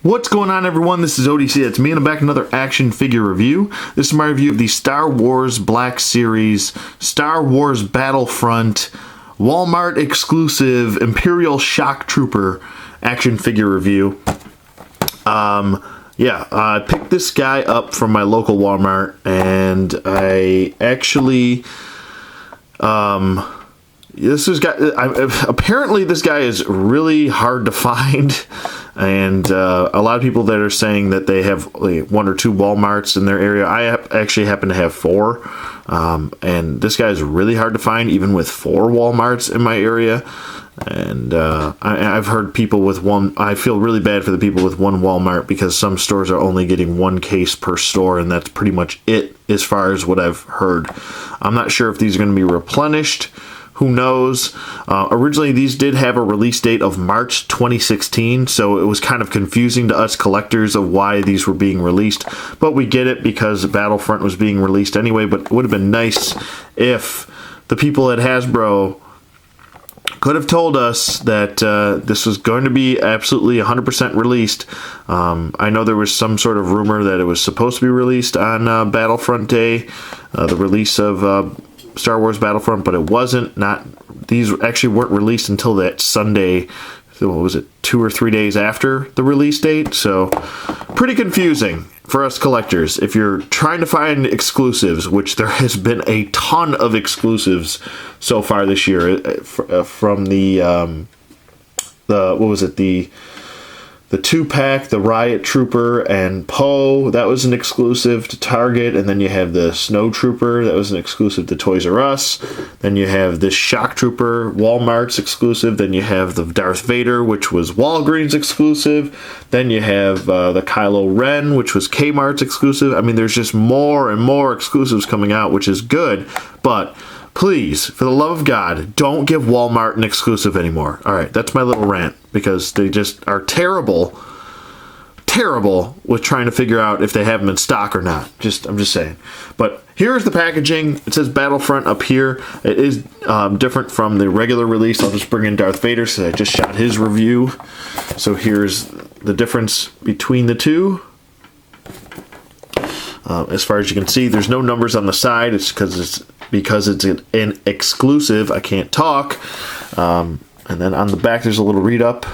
What's going on, everyone? This is ODC. It's me, and I'm back with another action figure review. This is my review of the Star Wars Black Series, Star Wars Battlefront, Walmart exclusive Imperial Shock Trooper action figure review. I picked this guy up from my local Walmart, and I actually, apparently this guy is really hard to find. And a lot of people that are saying that they have like, one or two Walmarts in their area. I actually happen to have four. And this guy is really hard to find, even with four Walmarts in my area. And I've heard people with one. I feel really bad for the people with one Walmart, because some stores are only getting one case per store, and that's pretty much it as far as what I've heard. I'm not sure if these are going to be replenished. Who knows? Originally, these did have a release date of March 2016, so it was kind of confusing to us collectors of why these were being released. But we get it, because Battlefront was being released anyway. But it would have been nice if the people at Hasbro could have told us that this was going to be absolutely 100% released. I know there was some sort of rumor that it was supposed to be released on Battlefront Day, the release of Star Wars Battlefront, but it wasn't. These actually weren't released until that Sunday. So what was it, 2 or 3 days after the release date? So pretty confusing for us collectors if you're trying to find exclusives, which there has been a ton of exclusives so far this year. From the what was it, the 2-pack, the Riot Trooper and Poe, that was an exclusive to Target. And then you have the Snow Trooper, that was an exclusive to Toys R Us. Then you have this Shock Trooper, Walmart's exclusive. Then you have the Darth Vader, which was Walgreens exclusive. Then you have the Kylo Ren, which was Kmart's exclusive. I mean, there's just more and more exclusives coming out, which is good. But please, for the love of God, don't give Walmart an exclusive anymore. All right, that's my little rant, because they just are terrible with trying to figure out if they have them in stock or not. I'm just saying. But here's the packaging. It says Battlefront up here. It is different from the regular release. I'll just bring in Darth Vader, so I just shot his review. So here's the difference between the two. As far as you can see, there's no numbers on the side. It's because it's an exclusive. I can't talk. And then on the back, there's a little read-up.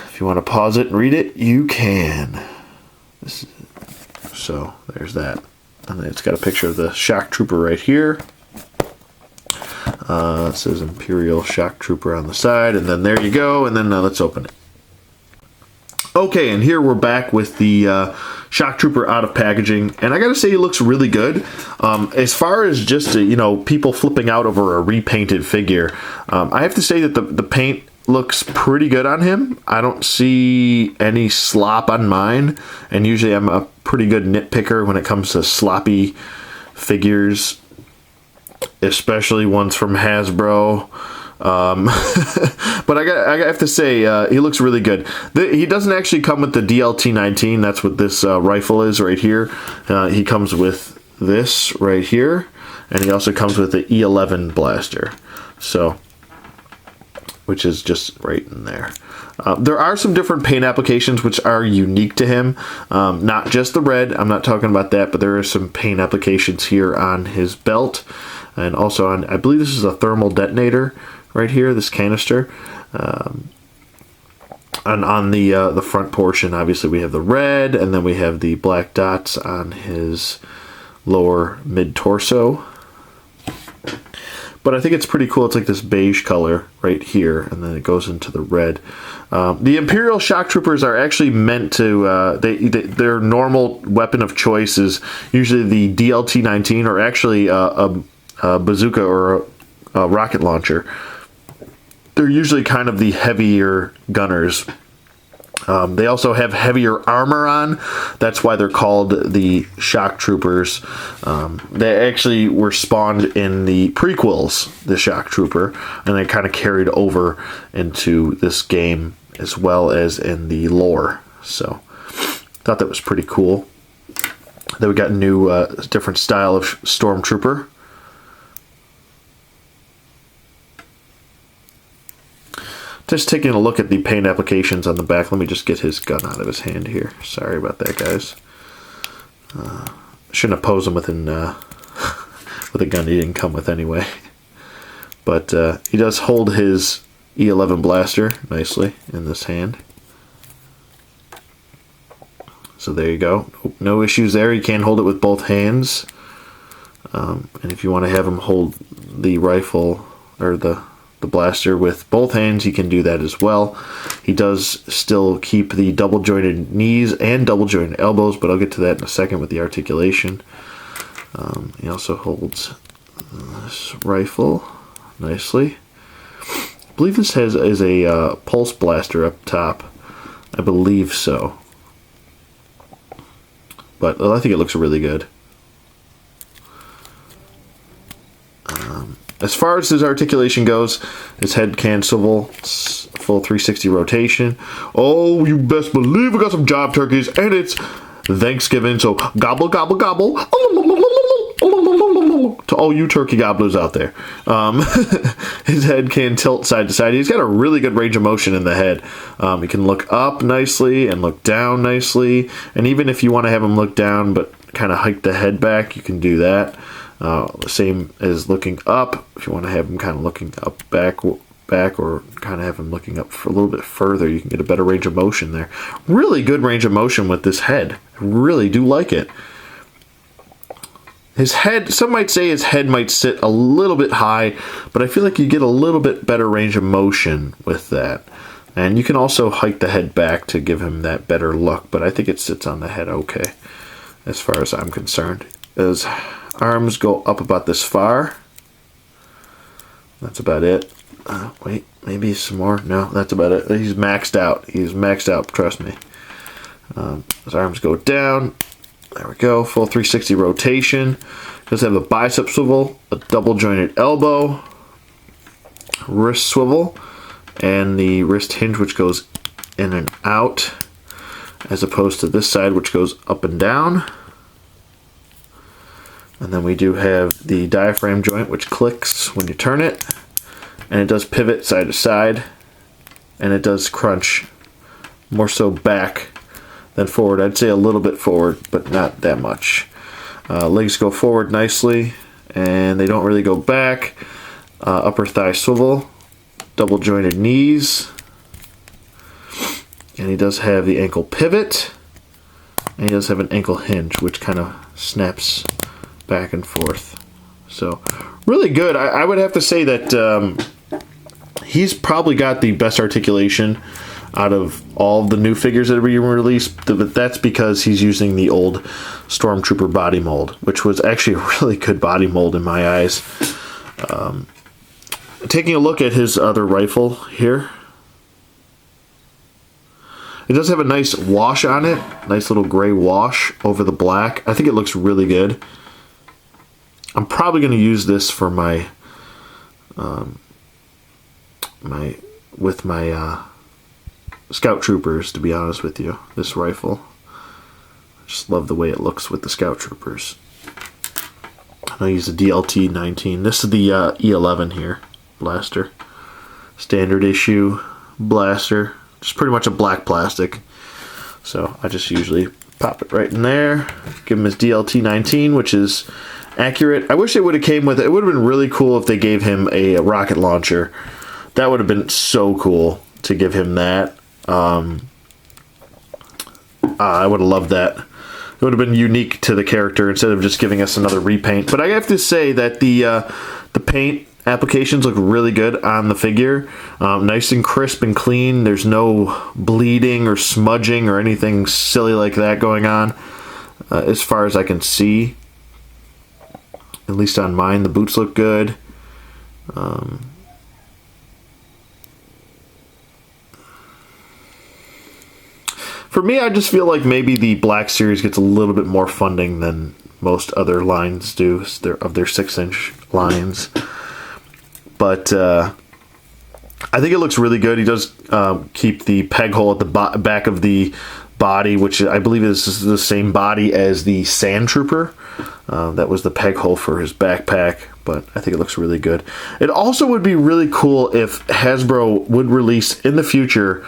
If you want to pause it and read it, you can. So there's that. And then it's got a picture of the Shock Trooper right here. It says Imperial Shock Trooper on the side. And then there you go. And then let's open it. Okay, and here we're back with the Shock Trooper out of packaging, and I gotta say he looks really good. As far as just people flipping out over a repainted figure, I have to say that the paint looks pretty good on him. I don't see any slop on mine, and usually I'm a pretty good nitpicker when it comes to sloppy figures, especially ones from Hasbro. But I have to say, he looks really good. He doesn't actually come with the DLT-19. That's what this rifle is right here. He comes with this right here, and he also comes with the E11 blaster. So, which is just right in there. There are some different paint applications which are unique to him. Not just the red. I'm not talking about that, but there are some paint applications here on his belt, and also on, I believe this is a thermal detonator right here, this canister. And on the front portion, obviously we have the red, and then we have the black dots on his lower mid-torso. But I think it's pretty cool. It's like this beige color right here, and then it goes into the red. The Imperial Shock Troopers are actually meant to, their normal weapon of choice is usually the DLT-19, or actually a bazooka or a rocket launcher. They're usually kind of the heavier gunners. They also have heavier armor on. That's why they're called the Shock Troopers. They actually were spawned in the prequels, the Shock Trooper, and they kind of carried over into this game as well as in the lore. So, thought that was pretty cool. Then we got a new, different style of Stormtrooper. Just taking a look at the paint applications on the back. Let me just get his gun out of his hand here. Sorry about that, guys. Shouldn't have posed him with with a gun he didn't come with anyway. But he does hold his E11 blaster nicely in this hand. So there you go. No issues there. You can hold it with both hands. And if you want to have him hold the rifle or the blaster with both hands, you can do that as well. He does still keep the double jointed knees and double jointed elbows, but I'll get to that in a second with the articulation. He also holds this rifle nicely. I believe this is a pulse blaster up top. I believe so. But I think it looks really good. As far as his articulation goes, his head can swivel, full 360 rotation. Oh, you best believe we got some job turkeys, and it's Thanksgiving, so gobble, gobble, gobble. To all you turkey gobblers out there. His head can tilt side to side. He's got a really good range of motion in the head. He can look up nicely and look down nicely. And even if you want to have him look down but kind of hike the head back, you can do that. Same as looking up. If you want to have him kind of looking up back, or kind of have him looking up for a little bit further, you can get a better range of motion there. Really good range of motion with this head. I really do like it. His head, some might say his head might sit a little bit high, but I feel like you get a little bit better range of motion with that. And you can also hike the head back to give him that better look, but I think it sits on the head okay, as far as I'm concerned. His arms go up about this far. That's about it. Wait, maybe some more? No, that's about it. He's maxed out. He's maxed out, trust me. His arms go down. There we go, full 360 rotation. Does have a bicep swivel, a double jointed elbow, wrist swivel, and the wrist hinge which goes in and out, as opposed to this side which goes up and down. And then we do have the diaphragm joint which clicks when you turn it, and it does pivot side to side, and it does crunch more so back than forward. I'd say a little bit forward, but not that much. Legs go forward nicely, and they don't really go back. Upper thigh swivel, double jointed knees, and he does have the ankle pivot, and he does have an ankle hinge, which kind of snaps back and forth. So, really good. I would have to say that he's probably got the best articulation out of all of the new figures that are being released, but that's because he's using the old Stormtrooper body mold, which was actually a really good body mold in my eyes. Taking a look at his other rifle here, it does have a nice wash on it, nice little gray wash over the black. I think it looks really good. I'm probably going to use this for my Scout Troopers, to be honest with you, this rifle. I just love the way it looks with the Scout Troopers. I use the DLT 19. This is the E11 here, blaster. Standard issue blaster. Just pretty much a black plastic. So I just usually pop it right in there. Give him his DLT 19, which is accurate. I wish it would have came with it. It would have been really cool if they gave him a rocket launcher. That would have been so cool to give him that. I would have loved that. It would have been unique to the character instead of just giving us another repaint. But I have to say that the paint applications look really good on the figure. Nice and crisp and clean. There's no bleeding or smudging or anything silly like that going on, as far as I can see. At least on mine, the boots look good. For me, I just feel like maybe the Black Series gets a little bit more funding than most other lines do, of their 6-inch lines. But I think it looks really good. He does keep the peg hole at the back of the body, which I believe is the same body as the Sand Trooper. That was the peg hole for his backpack. but I think it looks really good. It also would be really cool if Hasbro would release in the future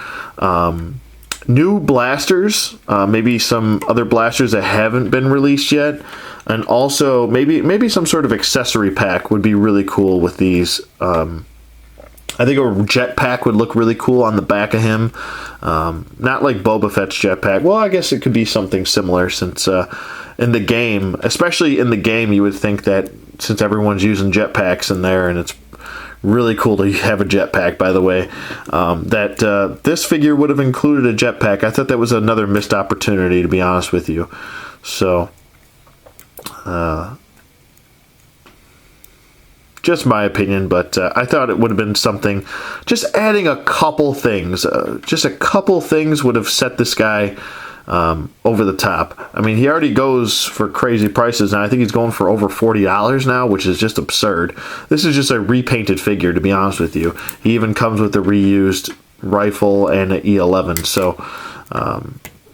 new blasters, maybe some other blasters that haven't been released yet, and also maybe some sort of accessory pack would be really cool with these. I think a jetpack would look really cool on the back of him. Not like Boba Fett's jetpack. Well, I guess it could be something similar since in the game, especially in the game, you would think that since everyone's using jetpacks in there, and it's really cool to have a jetpack, by the way, that this figure would have included a jetpack. I thought that was another missed opportunity, to be honest with you. So, just my opinion, but I thought it would have been something. Just adding a couple things, just a couple things would have set this guy over the top. I mean, he already goes for crazy prices, and I think he's going for over $40 now, which is just absurd. This is just a repainted figure, to be honest with you. He even comes with a reused rifle and an E11, so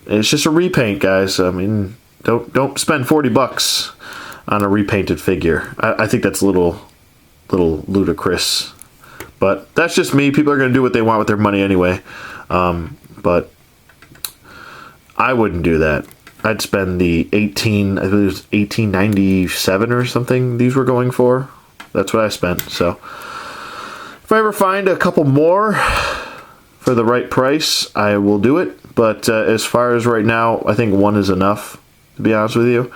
it's just a repaint, guys. I mean, don't spend $40 on a repainted figure. I think that's a little ludicrous, but that's just me. People are going to do what they want with their money anyway, but I wouldn't do that. I'd spend the I believe it was $18.97 or something these were going for. That's what I spent. So if I ever find a couple more for the right price, I will do it, but as far as right now, I think one is enough, to be honest with you.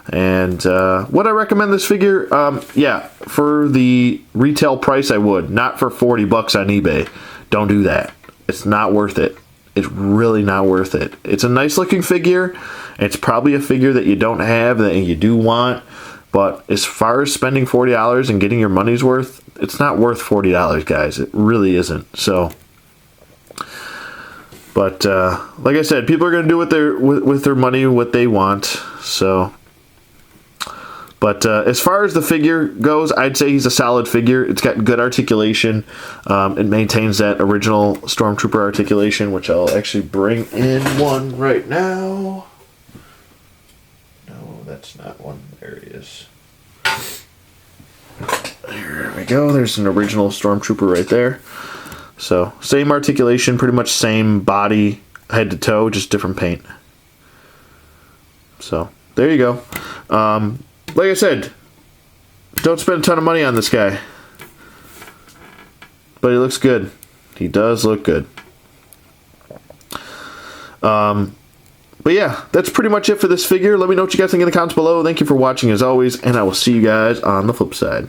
And would I recommend this figure? Yeah, for the retail price, I would. Not for $40 on eBay. Don't do that. It's not worth it. It's really not worth it. It's a nice looking figure. It's probably a figure that you don't have that you do want. But as far as spending $40 and getting your money's worth, it's not worth $40, guys. It really isn't. So, but like I said, people are going to do with their money what they want. So. But as far as the figure goes, I'd say he's a solid figure. It's got good articulation. It maintains that original Stormtrooper articulation, which I'll actually bring in one right now. No, that's not one. There he is. There we go. There's an original Stormtrooper right there. So, same articulation, pretty much same body, head to toe, just different paint. So, there you go. Like I said, don't spend a ton of money on this guy. But he looks good. He does look good. But yeah, that's pretty much it for this figure. Let me know what you guys think in the comments below. Thank you for watching as always, and I will see you guys on the flip side.